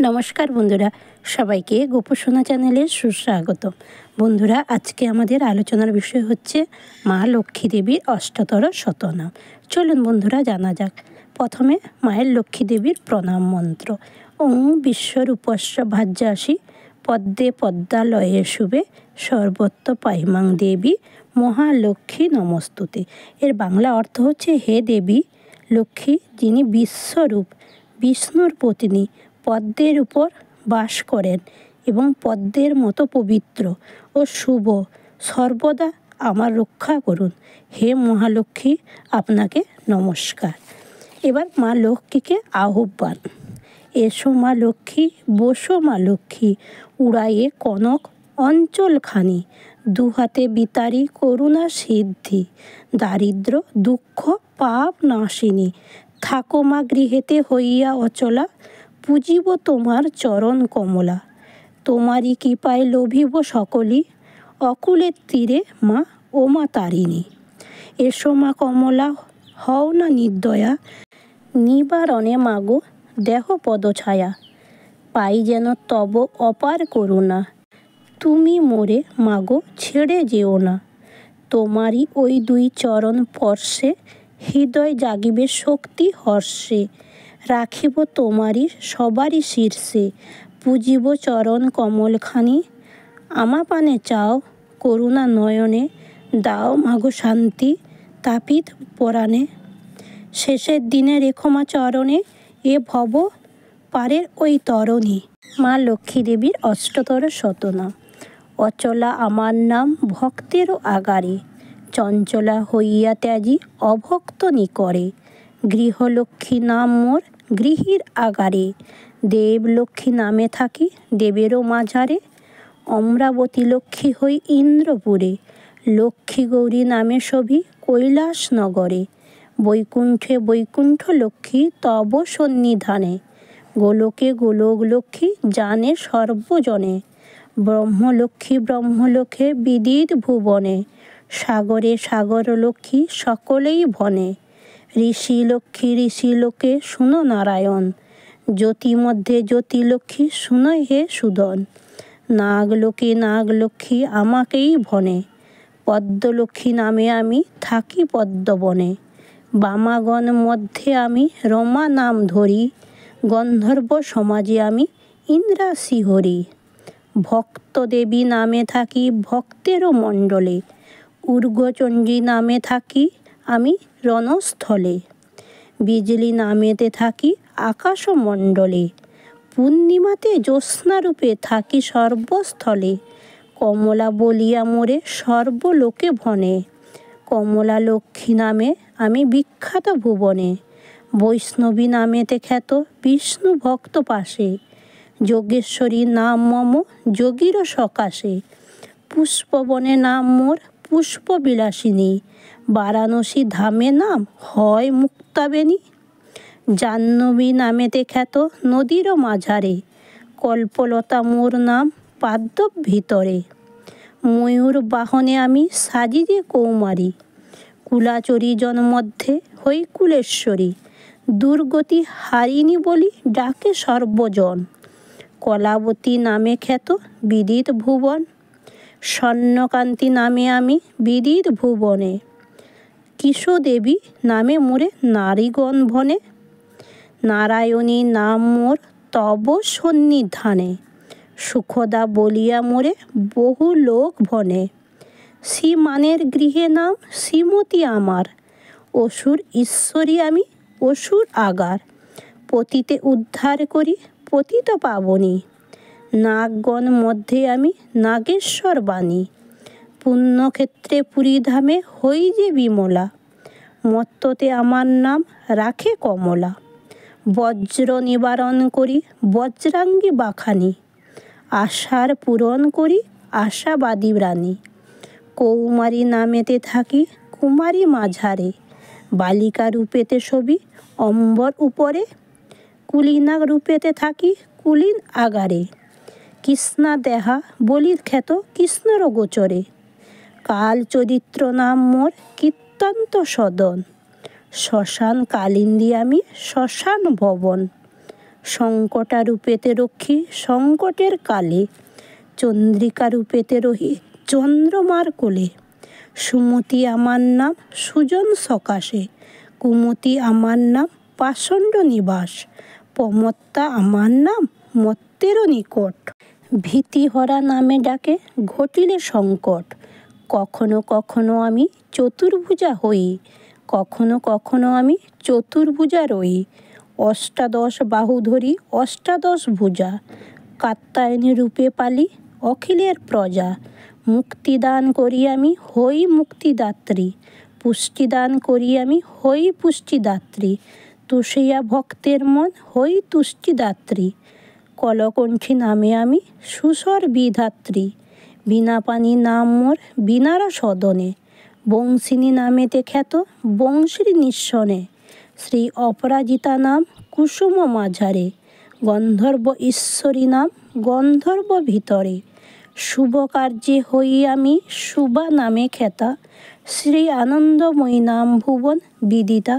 নমস্কার বন্ধুরা, সবাইকে গোপসোনা চ্যানেলে সুস্বাগত। বন্ধুরা, আজকে আমাদের আলোচনার বিষয় হচ্ছে মা লক্ষ্মী দেবীর অষ্টতর শতনাম। চলুন বন্ধুরা জানা যাক। প্রথমে মায়ের লক্ষ্মী দেবীর প্রণাম মন্ত্র। ওং বিশ্বরূপস্য ভাজ্যাসি পদ্মে পদ্মালয়ে শুভে সর্বত্র পাইমাং দেবী মহালক্ষ্মী নমস্তুতে। এর বাংলা অর্থ হচ্ছে, হে দেবী লক্ষ্মী, যিনি বিশ্বরূপ, বিষ্ণুর পত্নী, পদ্মের উপর বাস করেন এবং পদ্মের মতো পবিত্র ও শুভ, সর্বদা আমার রক্ষা করুন। হে মহালক্ষ্মী, আপনাকে নমস্কার। এবার মা লক্ষ্মীকে আহ্বান। এসো মা লক্ষ্মী, বসো মা লক্ষ্মী, উড়াইয়ে কনক অঞ্চলখানি, দুহাতে বিতারি করুণা সিদ্ধি, দারিদ্র দুঃখ পাপ নাশিনী, থাকো মা গৃহেতে হইয়া অচলা, পুজিব তোমার চরণ কমলা, তোমারই কৃপায় লভিব সকলি, অকুলের তীরে মা ও মা তারিণী। এসো মা কমলা, হও না নির্দয়া, নিবারণে মাগো দেহ পদছায়া, পাই যেন তব অপার করুণা, তুমি মোরে মাগো ছেড়ে যেও না। তোমারই ওই দুই চরণ স্পর্শে, হৃদয় জাগিবে শক্তি হর্ষে, রাখিব তোমারই সবারই শীর্ষে, পুজিব চরণ কমলখানি, আমা পানে চাও করুণা নয়নে, দাও মাগো শান্তি তাপিত পরাণে, শেষের দিনে রেখো মা চরণে, এ ভব পারের ওই তরণী। মা লক্ষ্মী দেবীর অষ্টতর শতনাম। অচলা আমার নাম ভক্তেরও আগারে, চঞ্চলা হইয়া ত্যাজি অভক্ত নিকরে, গৃহলক্ষ্মী নাম মোর গৃহীর আগারে, দেব লক্ষ্মী নামে থাকি দেবেরও মাঝারে, অমরাবতী লক্ষ্মী হই ইন্দ্রপুরে, লক্ষ্মী গৌরী নামে শোভি কৈলাস নগরে, বৈকুণ্ঠে বৈকুণ্ঠ লক্ষ্মী তব সন্নিধানে, গোলকে গোলক লক্ষ্মী জানে সর্বজনে, ব্রহ্মলক্ষ্মী ব্রহ্মলোকে বিদিত ভুবনে, সাগরে সাগর লক্ষ্মী সকলেই ভনে, ঋষি লক্ষ্মী ঋষিলোকে শুনো নারায়ণ, জ্যোতি মধ্যে জ্যোতি লক্ষ্মী শুনো হে সুদন, নাগলোকে নাগলক্ষ্মী আমাকেই ভনে, পদ্মলক্ষ্মী নামে আমি থাকি পদ্মবনে, বামাগণ মধ্যে আমি রমা নাম ধরি, গন্ধর্ব সমাজে আমি ইন্দ্রাসী হরি, ভক্ত দেবী নামে থাকি ভক্তেরও মণ্ডলে, ঊর্ধ্বচণ্ডী নামে থাকি আমি রণস্থলে, বিজলি নামেতে থাকি আকাশমণ্ডলে, পূর্ণিমাতে জ্যোৎস্নারূপে থাকি সর্বস্থলে, কমলা বলিয়া মোরে সর্বলোকে ভনে, কমলা লক্ষ্মী নামে আমি বিখ্যাত ভুবনে, বৈষ্ণবী নামেতে খ্যাত বিষ্ণু ভক্ত পাশে, যোগেশ্বরী নাম মম যোগীর সকাশে, পুষ্পবনে নাম মোর পুষ্পবিলাসিনী, বারাণসী ধামে নাম হয় মুক্তাবেনী, জাহ্নবী নামেতে খ্যাত নদীর মাঝারে, কল্পলতা মোর নাম পাদ্য ভিতরে, ময়ূর বাহনে আমি সাজি যে কৌমারী, কুলাচরী জনমধ্যে হই কুলেশ্বরী, দুর্গতি হারিণী বলি ডাকে সর্বজন, কলাবতী নামে খ্যাত বিদিত ভুবন, স্বর্ণকান্তি নামে আমি বিদিত ভুবনে, কিশোদেবী নামে মোরে নারীগণ ভনে, নারায়ণী নাম মোর তব সন্নিধানে, সুখদা বলিয়া মোরে বহু লোক ভনে, শ্রীমানের গৃহে নাম শ্রীমতী আমার, অসুর ঈশ্বরী আমি অসুর আগার, পতিতে উদ্ধার করি পতিত পাবনী, নাগগণ মধ্যে আমি নাগেশ্বর বাণী, পুণ্যক্ষেত্রে পুরীধামে হই যে বিমলা, মত্ততে আমার নাম রাখে কমলা, বজ্র নিবারণ করি বজ্রাঙ্গী বাখানি, আশার পূরণ করি আশাবাদী রানী, কৌমারী নামেতে থাকি কুমারী মাঝারে, বালিকা রূপেতে ছবি অম্বর উপরে, কুলিনা রূপেতে থাকি কুলীন আগারে, কৃষ্ণা দেহা বলি খ্যাত কৃষ্ণর গোচরে, কাল চরিত্র নাম মোর কীর্তন্ত সদন, শ্মশান কালিন্দী আমি শ্মশান ভবন, সংকটা রূপেতে রক্ষী সংকটের কালে, চন্দ্রিকা রূপেতে রহি চন্দ্রমার কোলে। সুমতি আমার নাম সুজন সকাশে, কুমতি আমার নাম পাষণ্ড নিবাস, প্রমত্তা আমার নাম মত্তেরও নিকট। ভীতিহরা নামে ডাকে ঘটিলে সংকট, কখনো কখনো আমি চতুর্ভুজা হই, কখনো কখনো আমি চতুর্ভুজা রই। অষ্টাদশ বাহু ধরি অষ্টাদশ ভুজা, কাত্যায়নী রূপে পালি অখিলের প্রজা। মুক্তিদান করি আমি হই মুক্তিদাত্রী, পুষ্টিদান করি আমি হই পুষ্টিদাত্রী। তুষিয়া ভক্তের মন হই তুষ্টিদাত্রী, কলকণ্ঠী নামে আমি সুস্বর বিধাত্রী। বীণাপাণি নাম মোর বীণার সদনে, বংশিনী নামেতে খ্যাত বংশীর নিঃসনে। শ্রী অপরাজিতা নাম কুসুম মাঝারে, গন্ধর্ব ঈশ্বরী নাম গন্ধর্ব ভিতরে। শুভ কার্যে হই আমি শুভা নামে খ্যাতা, শ্রী আনন্দময়ী নাম ভুবন বিদিতা।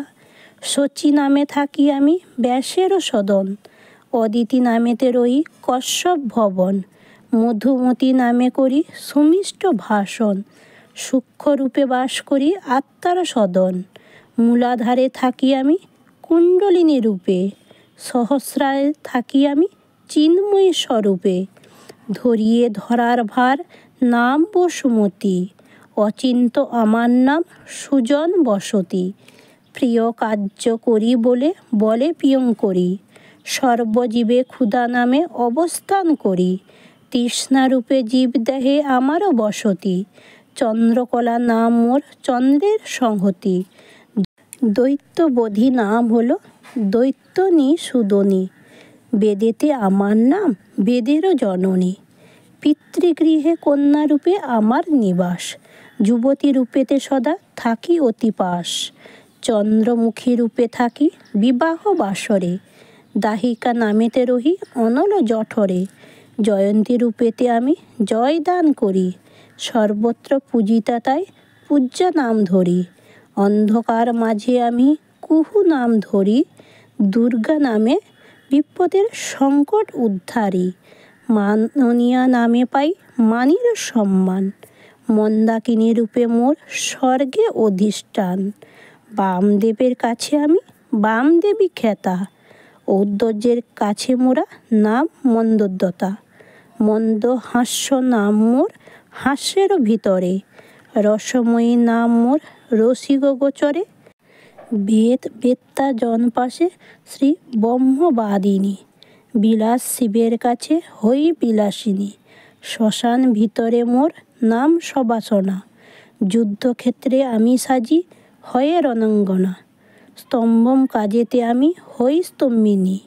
শচী নামে থাকি আমি ব্যাসেরও সদন, অদিতি নামেতে রই কশ্যপ ভবন। মধুমতি নামে করি সুমিষ্ট ভাষণ, সূক্ষ্মরূপে বাস করি আত্মার সদন। মূলাধারে থাকি আমি কুণ্ডলিনী রূপে, সহস্রায় থাকি আমি চিন্ময়ী স্বরূপে। ধরিয়ে ধরার ভার নাম বসুমতী, অচিন্ত আমার নাম সুজন বসতি। প্রিয় কার্য করি বলে বলে প্রিয়ঙ্করী, সর্বজীবে ক্ষুধা নামে অবস্থান করি। তৃষ্ণারূপে জীব দেহে আমারও বসতি, চন্দ্রকলা নাম মোর চন্দ্রের সংহতি। দৈত্যবধি নাম হলো দৈত্যনী সুদনী, বেদেতে আমার নাম বেদেরও জননী। পিতৃগৃহে কন্যারূপে আমার নিবাস, যুবতী রূপেতে সদা থাকি অতিপাস। চন্দ্রমুখী রূপে থাকি বিবাহ বাসরে, দাহিকা নামেতে রহি অনল জঠরে। জয়ন্তী রূপেতে আমি জয়দান করি, সর্বত্র পূজিতা তাই পূজ্যা নাম ধরি। অন্ধকার মাঝে আমি কুহু নাম ধরি, দুর্গা নামে বিপদের সংকট উদ্ধারি। মাননীয়া নামে পাই মানির সম্মান, মন্দাকিনী রূপে মোর স্বর্গে অধিষ্ঠান। বামদেবের কাছে আমি বামদেবী খ্যাতা, ঔদ্ধর্যের কাছে মোরা নাম মন্দোদ্যতা। মন্দ হাস্য নাম মোর হাস্যেরও ভিতরে, রসময়ী নাম মোর রসিক গোচরে। বেদ বেত্তা জনপাশে শ্রী ব্রহ্মবাদিনী, বিলাস শিবের কাছে হই বিলাসিনী। শ্মশান ভিতরে মোর নাম সবাসনা, যুদ্ধক্ষেত্রে আমি সাজি হয়ে রণাঙ্গনা। স্তম্ভম কাজেতে আমি হই স্তম্ভিনী,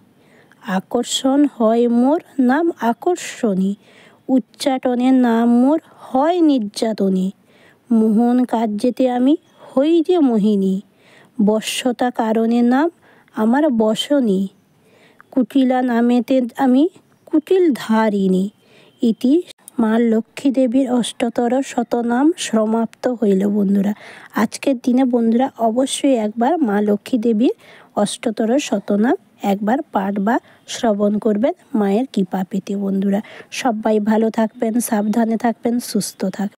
আকর্ষণ হয় মোর নাম আকর্ষণী। উচ্চাটনের নাম মোর হয় নির্যাতনী, মোহন কার্যেতে আমি হই যে মোহিনী। বশ্যতা কারণে নাম আমার বসনী, কুটিলা নামেতে আমি কুটিল ধারিণী। ইতি মা লক্ষ্মী দেবীর অষ্টতর শতনাম সমাপ্ত হইল বন্ধুরা। আজকের দিনে বন্ধুরা অবশ্যই একবার মা লক্ষ্মী দেবীর অষ্টতর শতনাম একবার পাঠ বা শ্রবণ করবেন মায়ের কৃপা পেতে বন্ধুরা। সবাই ভালো থাকবেন, সাবধানে থাকবেন, সুস্থ থাকবেন।